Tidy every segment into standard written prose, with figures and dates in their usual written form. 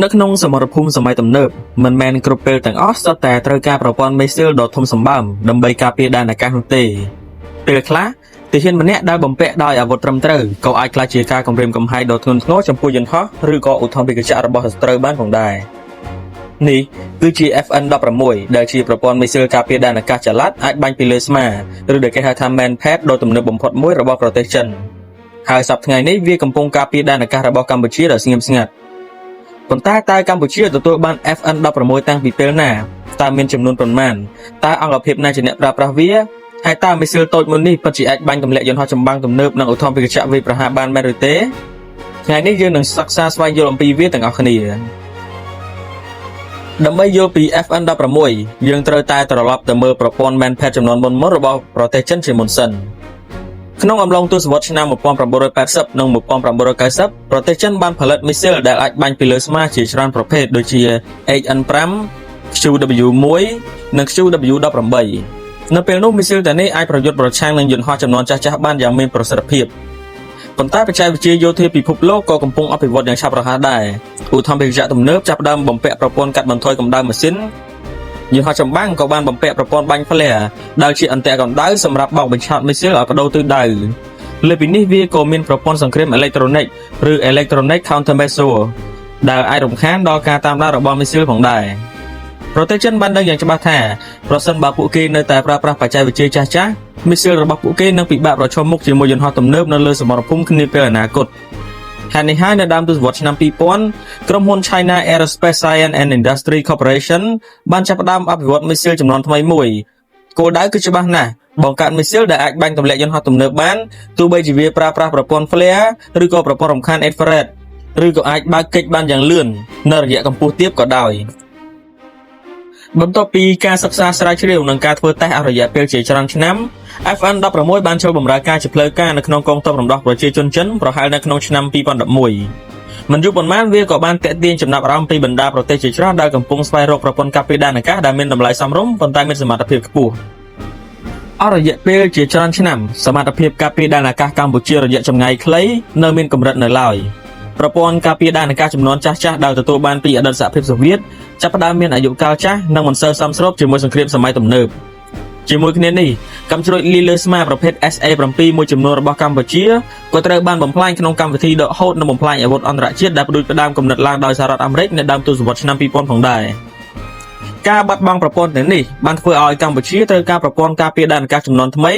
នៅក្នុងសមរភូមិសម័យទំនើបមិនមែនគ្រប់ពេលទាំងអស់សុទ្ធតែត្រូវការប្រព័ន្ធមេស៊ីលដ៏ធំសម្បើមដើម្បីការពារដែនអាកាសនោះទេពេលខ្លះទាហានម្នាក់ដែលបំពាក់ដោយអាវុធត្រឹមត្រូវក៏អាចក្លាយជាការគំរាមកំហែងដ៏ធ្ងន់ធ្ងរចំពោះយន្តហោះឬក៏ឧទ្ធម្ភាគចក្ររបស់សត្រូវបានផងដែរនេះគឺជា FN-16 ដែលជាប្រព័ន្ធមេស៊ីលការពារដែនអាកាសចល័តអាចបាញ់ពីលើស្មាឬដែលគេហៅថា Manpad ដ៏ទំនើបបំផុតមួយរបស់ប្រទេសចិនហើយសប្តាហ៍ថ្ងៃនេះវាកំពុងការពារដែនអាកាសរបស់កម្ពុជាដ៏ស្ងៀមស្ងាត់ប៉ុន្តែតើកម្ពុជាទទួលបាន FN-16 តាំងពីពេលណាតើមានចំនួនប៉ុន្មានតើអង្គភាពណាជាអ្នកប្រើប្រាស់វាហើយតើមីស៊ីលតូចមួយនេះពិតជាអាចបាញ់ទម្លាក់យន្តហោះចម្បាំងទំនើបនិងឧទ្ធម្ភាគចក្រវាយប្រហារបានមែនឬទេថ្ងៃនេះយើងនឹងសិក្សាស្វែងយល់អំពីវាទាំងអស់គ្នាដើម្បីយល់ពី FN-16 យើងត្រូវតែត្រឡប់ទៅមើលប្រព័ន្ធ Manpad ចំនួនមុនរបស់ប្រទេសចិនជាមុនសិនក្នុងអំឡុងទសវត្សរ៍ឆ្នាំ1980និង1990ប្រទេសចិនបានផលិតមីស៊ីលដែលអាចបាញ់ពីលើស្មាជាច្រើនប្រភេទដូចជា HN5, QW1 និង QW18 នៅពេលនោះមីស៊ីលទាំងនេះអាចប្រយុទ្ធប្រឆាំងនឹងយន្តហោះចំនួនចាស់ៗបានយ៉ាងមានប្រសិទ្ធភាពប៉ុន្តែបច្ចេកវិទ្យាយោធាពិភពលោកក៏កំពុងអភិវឌ្ឍយ៉ាងឆាប់រហ័សដែរឧទ្ធម្ភាគចក្រទំនើបចាប់ផ្ដើមបំពាក់ប្រព័ន្ធកាត់បន្ថយកម្ដៅម៉ាស៊ីនយន្តហោះចម្បាំងក៏បានបំពាក់ប្រព័ន្ធបាញ់ផ្លែដែលជាអន្ទាក់កម្ដៅសម្រាប់បោកបញ្ឆោតមីស៊ីលឲ្យបដូរទិសដៅលើពីនេះវាក៏មានប្រព័ន្ធសង្គ្រាមអេឡិចត្រូនិកឬ Electronic Countermeasure ដែលអាចរំខានដល់ការតាមដានរបស់មីស៊ីលផងដែរប្រទេសចិនបានដឹងយ៉ាងច្បាស់ថាប្រសិនបើពួកគេនៅតែប្រើប្រាស់បច្ចេកវិទ្យាចាស់ៗមីស៊ីលរបស់ពួកគេនឹងពិបាកប្រឈមមុខជាមួយយន្តហោះទំនើបនៅលើសមរភូមិគ្នាពេលអនាគតហេតុនេះហើយនៅដើមទសវត្សរ៍ឆ្នាំ2000ក្រុមហ៊ុន China Aerospace Science and Industry Corporation បានចាប់ផ្ដើមអភិវឌ្ឍមីស៊ីលចំនួនថ្មីមួយគោលដៅគឺច្បាស់ណាស់បង្កើតមីស៊ីលដែលអាចបាញ់ទម្លាក់យន្តហោះទំនើបបានទោះបីជាវាប្រើប្រាស់ប្រព័ន្ធ flare ឬក៏ប្រព័ន្ធរំខាន infrared ឬក៏អាចបើកគេចបានយ៉ាងលឿននៅរយៈកម្ពស់ទាបក៏ដោយបន្ទាប់ពីការសិក្សាស្រាវជ្រាវនិងការធ្វើតេស្តអស់រយៈពេលជាច្រើនឆ្នាំ FN-16 បានចូលបម្រើការជាផ្លូវការនៅក្នុងកងទ័ពរំដោះប្រជាជនចិនប្រហែលនៅក្នុងឆ្នាំ2011មិនយូរប៉ុន្មានវាក៏បានទាក់ទាញចំណាប់អារម្មណ៍ពីបណ្ដាប្រទេសជាច្រើនដែលកំពុងស្វែងរកប្រព័ន្ធការពារដែនអាកាសដែលមានតម្លៃសមរម្យប៉ុន្តែមានសមត្ថភាពខ្ពស់អស់រយៈពេលជាច្រើនឆ្នាំសមត្ថភាពការពារដែនអាកាសកម្ពុជារយៈចម្ងាយខ្លីនៅមានកម្រិតនៅឡើយប្រព័ន្ធការពារដែនអាកាសចំនួនចាស់ៗដែលទទួលបានពីអតីតសហភាពសូវៀតចាប់ផ្ដើមមានអាយុកាលចាស់និងមិនសូវសមស្របជាមួយសង្គ្រាមសម័យទំនើបជាមួយគ្នានេះកាំជ្រួចលីលើស្មាប្រភេទ SA7 មួយចំនួនរបស់កម្ពុជាក៏ត្រូវបានបំផ្លាញក្នុងកម្មវិធីដកហូតនិងបំផ្លាញអាវុធអន្តរជាតិដែលផ្ដួចផ្ដើមកំណត់ឡើងដោយសហរដ្ឋអាមេរិកនៅដើមទសវត្សរ៍ឆ្នាំ2000ផងដែរការបាត់បង់ប្រព័ន្ធទាំងនេះបានធ្វើឲ្យកម្ពុជាត្រូវការប្រព័ន្ធការពារដែនអាកាសចំនួនថ្មី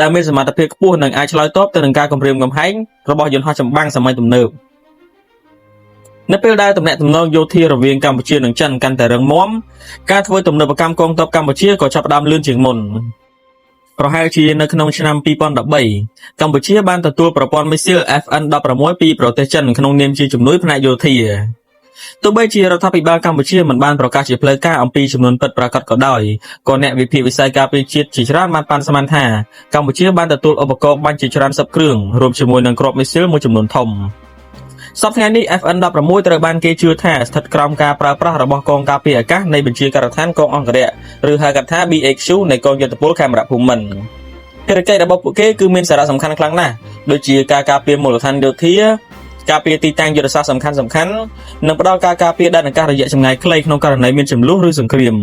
ដែលមានសមត្ថភាពខ្ពស់និងអាចឆ្លើយតបទៅនឹងការគំរាមកំហែងរបស់យន្តហោះចម្បាំងសម័យទំនើបនៅពេលដែលទំនាក់ទំនងយោធារវាងកម្ពុជានិងចិនកាន់តែរឹងមាំការធ្វើទំនើបកម្មកងទ័ពកម្ពុជាក៏ចាប់ផ្ដើមលឿនជាងមុនប្រហែលជានៅក្នុងឆ្នាំ2013កម្ពុជាបានទទួលប្រព័ន្ធមីស៊ីល FN-16 ពីប្រទេសចិនក្នុងនាមជាជំនួយផ្នែកយោធាទោះបីជារដ្ឋាភិបាលកម្ពុជាមិនបានប្រកាសជាផ្លូវការអំពីចំនួនពិតប្រាកដក៏ដោយក៏អ្នកវិភាគវិស័យការពារជាតិជាច្រើនបានប៉ាន់ស្មានថាកម្ពុជាបានទទួលឧបករណ៍បាញ់ជាច្រើនសិបគ្រឿងរួមជាមួយនឹងគ្រាប់មីស៊ីលមួយចំនួនធំសប្តាហ៍ថ្ងៃនេះ FN-16 ត្រូវបានគេជឿថាស្ថិតក្រោមការប្រើប្រាស់របស់កងការពារអាកាសនៃបញ្ជាការដ្ឋានកងអង្គរៈឬហៅកាត់ថា BHQ នៃកងយោធពលខេមរភូមិន្ទភារកិច្ចរបស់ពួកគេគឺមានសារៈសំខាន់ខ្លាំងណាស់ដូចជាការការពារមូលដ្ឋានយោធាការពារទីតាំងយុទ្ធសាស្ត្រសំខាន់ៗនិងផ្ដល់ការការពារដែនអាកាសរយៈចម្ងាយខ្លីក្នុងករណីមានជម្លោះឬសង្គ្រាម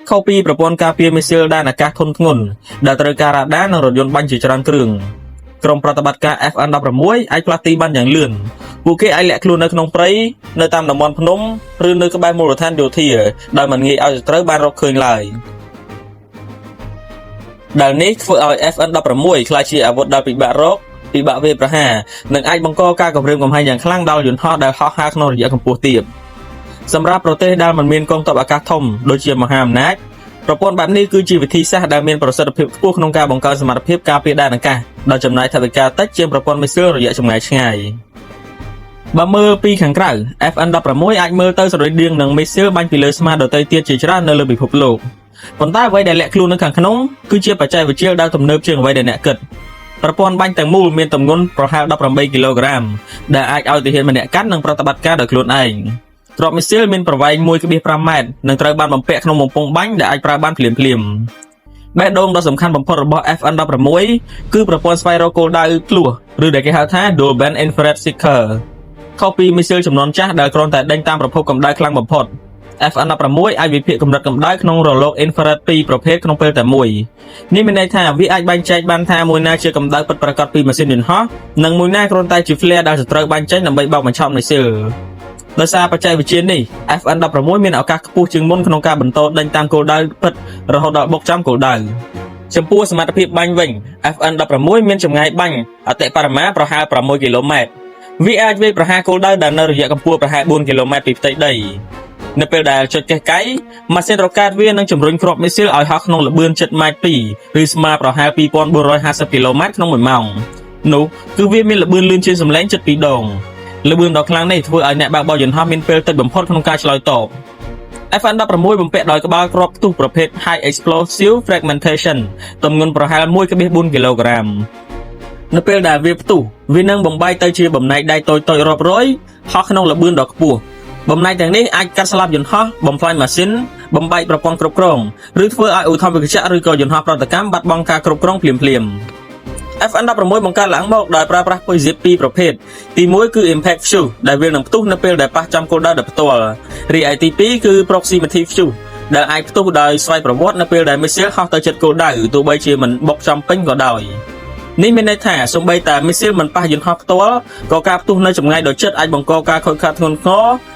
ខុសពីប្រព័ន្ធការពារមីស៊ីលដែនអាកាសធុនធ្ងន់ដែលត្រូវការរ៉ាដានិងរថយន្តបាញ់ជាច្រើនគ្រឿងក្រុមប្រតិបត្តិការ FN-16 អាចផ្លាស់ទីបានយ៉ាងលឿនពួកគេអាចលាក់ខ្លួននៅក្នុងព្រៃនៅតាមតំបន់ភ្នំឬនៅក្បែរមូលដ្ឋានយោធាដោយមិនងាយឲ្យសត្រូវបានរកឃើញឡើយដែលនេះធ្វើឲ្យ FN-16 ក្លាយជាអាវុធដែលពិបាករកពិបាកវាយប្រហារនិងអាចបង្កការគំរាមកំហែងយ៉ាងខ្លាំងដល់យន្តហោះដែលហោះហើរក្នុងរយៈកម្ពស់ទាបសម្រាប់ប្រទេសដែលមិនមានកងទ័ពអាកាសធំដូចជាមហាអំណាចប្រព័ន្ធបែបនេះគឺជាវិធីសាស្ត្រដែលមានប្រសិទ្ធភាពខ្ពស់ក្នុងការបង្កើនសមត្ថភាពការពារដែនអាកាសដោយចំណាយថវិកាតិចជាងប្រព័ន្ធមីស៊ីលរយៈចម្ងាយឆ្ងាយបើមើលពីខាងក្រៅ FN-16 អាចមើលទៅស្រដៀងនឹងមីស៊ីលបាញ់ពីលើស្មាដទៃទៀតជាច្រើននៅលើពិភពលោកប៉ុន្តែអ្វីដែលលាក់ខ្លួននៅខាងក្នុងគឺជាបច្ចេកវិទ្យាដែលទំនើបជាងអ្វីដែលអ្នកគិតប្រព័ន្ធបាញ់ទាំងមូលមានទម្ងន់ប្រហែល18គីឡូក្រាមដែលអាចឲ្យទាហានម្នាក់កាន់និងប្រតិបត្តិការដោយខ្លួនឯងគ្រាប់មីស៊ីលមានប្រវែង 1.5 ម៉ែត្រនិងត្រូវបានបំពាក់ក្នុងបំពង់បាញ់ដែលអាចប្រើបានភ្លាមៗបេះដូងដ៏សំខាន់បំផុតរបស់ FN-16 គឺប្រព័ន្ធស្វែងរកគោលដៅភ្លោះឬដែលគេហៅថា Dual Band Infrared Seeker ខុសពីមីស៊ីលចំនួនចាស់ដែលគ្រាន់តែដេញតាមប្រភពកម្ដៅខ្លាំងបំផុត FN-16 អាចវិភាគកម្រិតកម្ដៅក្នុងរលក infrared ពីរប្រភេទក្នុងពេលតែមួយនេះមានន័យថាវាអាចបែងចែកបានថាមួយណាជាកម្ដៅពិតប្រាកដពីម៉ាស៊ីនយន្តហោះនិងមួយណាគ្រាន់តែជា flare ដែលត្រូវបាញ់ចេញដើម្បីបោកបញ្ឆោតមីស៊ីលដោយសារបច្ចេកវិទ្យានេះ FN-16 មានឱកាសខ្ពស់ជាងមុនក្នុងការបន្តដេញតាមគោលដៅពិតរហូតដល់បុកចំគោលដៅចំពោះសមត្ថភាពបាញ់វិញ FN-16 មានចម្ងាយបាញ់អតិបរមាប្រហែល6គីឡូម៉ែត្រវាអាចវាយប្រហារគោលដៅដែលនៅរយៈកម្ពស់ប្រហែល4គីឡូម៉ែត្រពីផ្ទៃដីនៅពេលដែលចុចកេះកៃម៉ាស៊ីនរ៉ុកែតវានឹងជំរុញគ្រាប់មីស៊ីលឲ្យហោះក្នុងល្បឿន7ម៉ែត្រ2ឬស្មើប្រហែល2450គីឡូម៉ែត្រក្នុង1ម៉ោងនោះគឺវាមានល្បឿនលឿនជាងសំឡេងជិត2ដងល្បឿនដ៏ខ្លាំងនេះធ្វើឲ្យអ្នកបើកបរយន្តហោះមានពេលតិចបំផុតក្នុងការឆ្លើយតប FN-16 បំពាក់ដោយក្បាលគ្រាប់ផ្ទុះប្រភេទ High Explosive Fragmentation ទម្ងន់ប្រហែល 1.4 គីឡូក្រាមនៅពេលដែលវាផ្ទុះវានឹងបំបែកទៅជាបំណែកដែកតូចៗរាប់រយហោះក្នុងល្បឿនដ៏ខ្ពស់បំណែកទាំងនេះអាចកាត់ស្លាប់យន្តហោះបំផ្លាញម៉ាស៊ីនបំបែកប្រព័ន្ធគ្រប់គ្រងឬធ្វើឲ្យឧទ្ធម្ភាគចក្រឬក៏យន្តហោះប្រតិកម្មបាត់បង់ការគ្រប់គ្រងភ្លាមៗ FN-16 បង្កើតឡើងមកដោយប្រើប្រាស់ពុយស៊ីបពីរប្រភេទទី1គឺ Impact Fuse ដែលវានឹងផ្ទុះនៅពេលដែលប៉ះចំគោលដៅដោយផ្ទាល់រីឯទី2គឺ Proximity Fuse ដែលអាចផ្ទុះដោយស្វ័យប្រវត្តិនៅពេលដែលមីស៊ីលហោះទៅជិតគោលដៅទោះបីជាមិនបុកចំពេញក៏ដោយនេះមានន័យថាសូម្បីតែមីស៊ីលមិនប៉ះយន្តហោះផ្ទាល់ក៏ការផ្ទុះនៅចម្ងាយដ៏ជិតអាចបង្កការខូចខាតធ្ងន់ធ្ង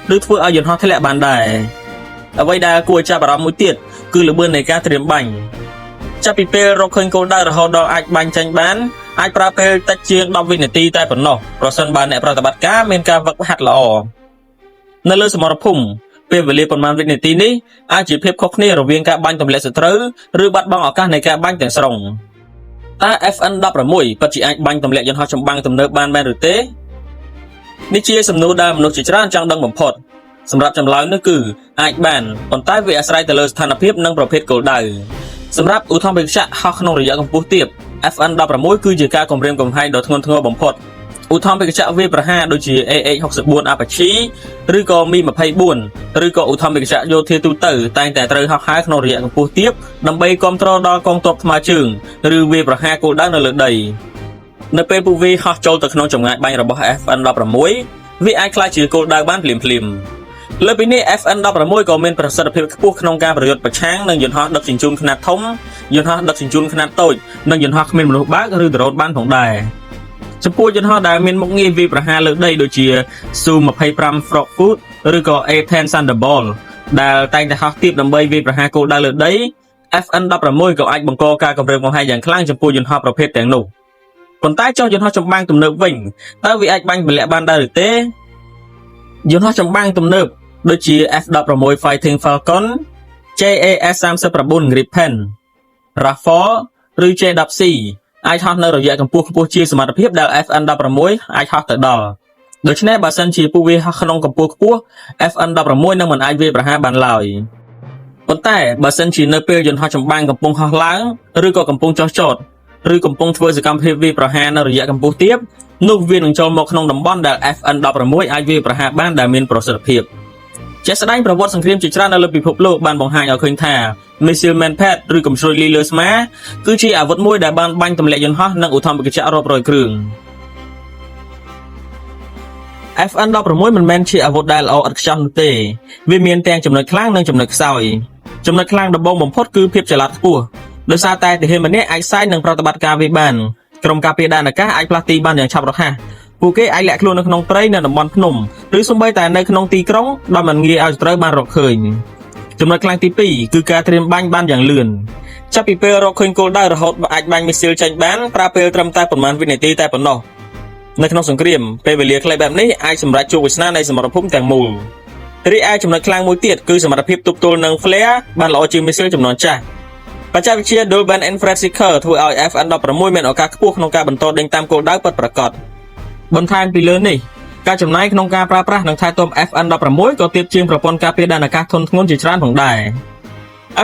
រឬធ្វើឲ្យយន្តហោះធ្លាក់បានដែរអ្វីដែលគួរឲ្យចាប់អារម្មណ៍មួយទៀតគឺល្បឿននៃការត្រៀមបាញ់ចាប់ពីពេលរកឃើញគោលដៅរហូតដល់អាចបាញ់ចេញបានអាចប្រើពេលតិចជាង10វិនាទីតែប៉ុណ្ណោះប្រសិនបើអ្នកប្រតិបត្តិការមានការវឹកហាត់ល្អនៅលើសមរភូមិពេលវេលាប៉ុន្មានវិនាទីនេះអាចជាភាពខុសគ្នារវាងការបាញ់ទម្លាក់សត្រូវឬបាត់បង់ឱកាសនៃការបាញ់ទាំងស្រុងតើ FN-16 ពិតជាអាចបាញ់ទម្លាក់យន្តហោះចម្បាំងទំនើបបានមែនឬទេនេះជាសំណួរដែលមនុស្សជាច្រើនចង់ដឹងបំផុតសម្រាប់ចម្លើយនោះគឺអាចបានប៉ុន្តែវាអាស្រ័យទៅលើស្ថានភាពនិងប្រភេទគោលដៅសម្រាប់ឧទ្ធម្ភាគចក្រហោះក្នុងរយៈកម្ពស់ទាប FN-16 គឺជាការគំរាមកំហែងដ៏ធ្ងន់ធ្ងរបំផុតឧទ្ធម្ភាគចក្រវាយប្រហារដូចជា AH-64 Apache ឬក៏ Mi-24 ឬក៏ឧទ្ធម្ភាគចក្រយោធាទូទៅតែងតែត្រូវហោះហើរក្នុងរយៈកម្ពស់ទាបដើម្បីគ្រប់គ្រងដល់កងទ័ពថ្មើរជើងឬវាយប្រហារគោលដៅនៅលើដីនៅពេលពួកវាហោះចូលទៅក្នុងចម្ងាយបាញ់របស់ FN-16 វាអាចក្លាយជាគោលដៅបានភ្លាមៗលើពីនេះ FN-16 ក៏មានប្រសិទ្ធភាពខ្ពស់ក្នុងការប្រយុទ្ធប្រឆាំងនឹងយន្តហោះដឹកជញ្ជូនខ្នាតធំយន្តហោះដឹកជញ្ជូនខ្នាតតូចនិងយន្តហោះគ្មានមនុស្សបើកឬដ្រូនបានផងដែរចំពោះយន្តហោះដែលមានមុខងារវាយប្រហារលើដីដូចជា Su-25 Frogfoot ឬក៏ A-10 Thunderbolt ដែលតែងតែហោះទាបដើម្បីវាយប្រហារគោលដៅលើដី FN-16 ក៏អាចបង្កការគំរាមកំហែងយ៉ាងខ្លាំងចំពោះយន្តហោះប្រភេទទាំងនោះប៉ុន្តែចុះយន្តហោះចម្បាំងទំនើបវិញតើវាអាចបាញ់ទម្លាក់បានដែរឬទេយន្តហោះចម្បាំងទំនើបដូចជា F-16 Fighting Falcon, JAS-39 Gripen, Rafale ឬ J-10C អាចហោះនៅរយៈកម្ពស់ខ្ពស់ជាសមត្ថភាពដែល FN-16 អាចហោះទៅដល់ដូច្នេះបើសិនជាពួកវាហោះក្នុងកម្ពស់ខ្ពស់ FN-16 នឹងមិនអាចវាយប្រហារបានឡើយប៉ុន្តែបើសិនជានៅពេលយន្តហោះចម្បាំងកំពុងហោះឡើងឬក៏កំពុងចុះចតឬកំពុងធ្វើសកម្មភាពវាយប្រហារនៅរយៈកម្ពស់ទាបនោះវានឹងចូលមកក្នុងតំបន់ដែល FN-16 អាចវាយប្រហារបានដែលមានប្រសិទ្ធភាពជាក់ស្ដែងប្រវត្តិសង្គ្រាមជាច្រើននៅលើពិភពលោកបានបង្ហាញឲ្យឃើញថា Missile Manpad ឬកំជ្រួយលីលើស្មាគឺជាអាវុធមួយដែលបានបាញ់ទម្លាក់យន្តហោះនិងឧទ្ធម្ភាគចក្ររាប់រយគ្រឿង FN-16 មិនមែនជាអាវុធដែលល្អឥតខ្ចោះនោះទេវាមានទាំងចំណុចខ្លាំងនិងចំណុចខ្សោយចំណុចខ្លាំងដំបូងបំផុតគឺភាពច្រឡាត់ខ្ពស់ដោយសារតែទាហានម្នាក់អាចសាយនឹងប្រតិបត្តិការវាបានក្រុមការពារដែនអាកាសអាចផ្លាស់ទីបានយ៉ាងឆាប់រហ័សពួកគេអាចលាក់ខ្លួននៅក្នុងព្រៃនៅតំបន់ភ្នំឬសូម្បីតែនៅក្នុងទីក្រុងដែលមិនងាយឲ្យត្រូវបានរកឃើញចំណុចខ្លាំងទី2គឺការត្រៀមបាញ់បានយ៉ាងលឿនចាប់ពីពេលរកឃើញគោលដៅរហូតអាចបាញ់មីស៊ីលចេញបានប្រើពេលត្រឹមតែប្រមាណវិនាទីតែប៉ុណ្ណោះនៅក្នុងសង្គ្រាមពេលវេលាខ្លីបែបនេះអាចសម្រេចជោគវាសនានៃសមរភូមិទាំងមូលរីឯចំណុចខ្លាំងមួយទៀតគឺសមត្ថភាពទប់ទល់នឹង flare បានល្អជាងមីស៊ីលចំនួនចាស់បច្ចេកវិទ្យា Dual Band Infrared Seeker ធ្វើឲ្យ FN-16 មានឱកាសខ្ពស់ក្នុងការបន្តដេញតាមគោលដៅពិតប្រាកដបន្ថែមពីលើនេះការចំណាយក្នុងការប្រើប្រាស់និងថែទាំ FN-16 ក៏ទាបជាងប្រព័ន្ធការពារដែនអាកាសធុនធ្ងន់ជាច្រើនផងដែរ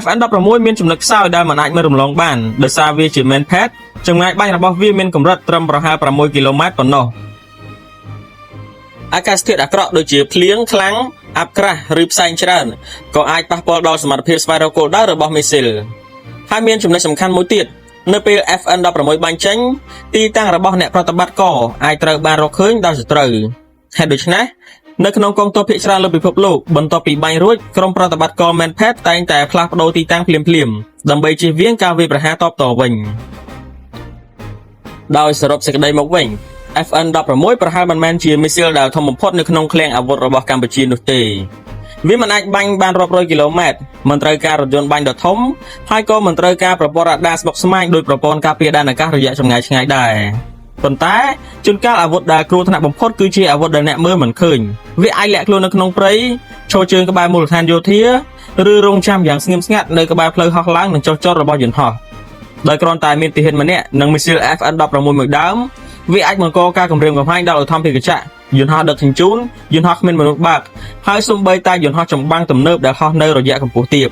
FN-16 មានចំណុចខ្សោយដែលមិនអាចមើលរំលងបានដោយសារវាជា Manpad ចម្ងាយបាញ់របស់វាមានកម្រិតត្រឹមប្រហែល6គីឡូម៉ែត្រប៉ុណ្ណោះអាកាសធាតុអាក្រក់ដូចជាភ្លៀងខ្លាំងអាប់ក្រាស់ឬផ្សែងច្រើនក៏អាចប៉ះពាល់ដល់សមត្ថភាពស្វែងរកគោលដៅរបស់មីស៊ីលហើយមានចំណុចសំខាន់មួយទៀតនៅពេល FN-16 បាញ់ចេញទីតាំងរបស់អ្នកប្រតិបត្តិការអាចត្រូវបានរកឃើញដោយសត្រូវ ហេតុដូច្នេះនៅក្នុងកងទ័ពភាគច្រើនលើពិភពលោកបន្ទាប់ពីបាញ់រួចក្រុមប្រតិបត្តិការ Manpad តែងតែផ្លាស់ប្ដូរទីតាំងភ្លាមៗដើម្បីជៀសវាងការវាយប្រហារតបតវិញដោយសរុបសេចក្តីមកវិញ FN-16 ប្រហែលមិនមែនជាមីស៊ីលដែលធំបំផុតនៅក្នុងឃ្លាំងអាវុធរបស់កម្ពុជានោះទេវាមិនអាចបាញ់បានរាប់រយគីឡូម៉ែត្រមិនត្រូវការរថយន្តបាញ់ដ៏ធំហើយក៏មិនត្រូវការប្រព័ន្ធរ៉ាដាស្មុគស្មាញដោយប្រព័ន្ធការពារដែនអាកាសរយៈចម្ងាយឆ្ងាយដែរប៉ុន្តែជួនកាលអាវុធដែលគ្រោះថ្នាក់បំផុតគឺជាអាវុធដែលអ្នកមើលមិនឃើញវាអាចលាក់ខ្លួននៅក្នុងព្រៃឈរជើងក្បែរមូលដ្ឋានយោធាឬរងចាំយ៉ាងស្ងៀមស្ងាត់នៅក្បែរផ្លូវហោះឡើងនិងចុះចតរបស់យន្តហោះដោយគ្រាន់តែមានទាហានម្នាក់និងមីស៊ីល FN-16 មួយដើមវាអាចបង្កការគំរាមកំហែងដល់ឧទ្ធម្ភាគចក្រយន្តហោះដឹកជញ្ជូនយន្តហោះគ្មានមនុស្សបើកហើយសូម្បីតែយន្តហោះចម្បាំងទំនើបដែលហោះនៅរយៈកម្ពស់ទាប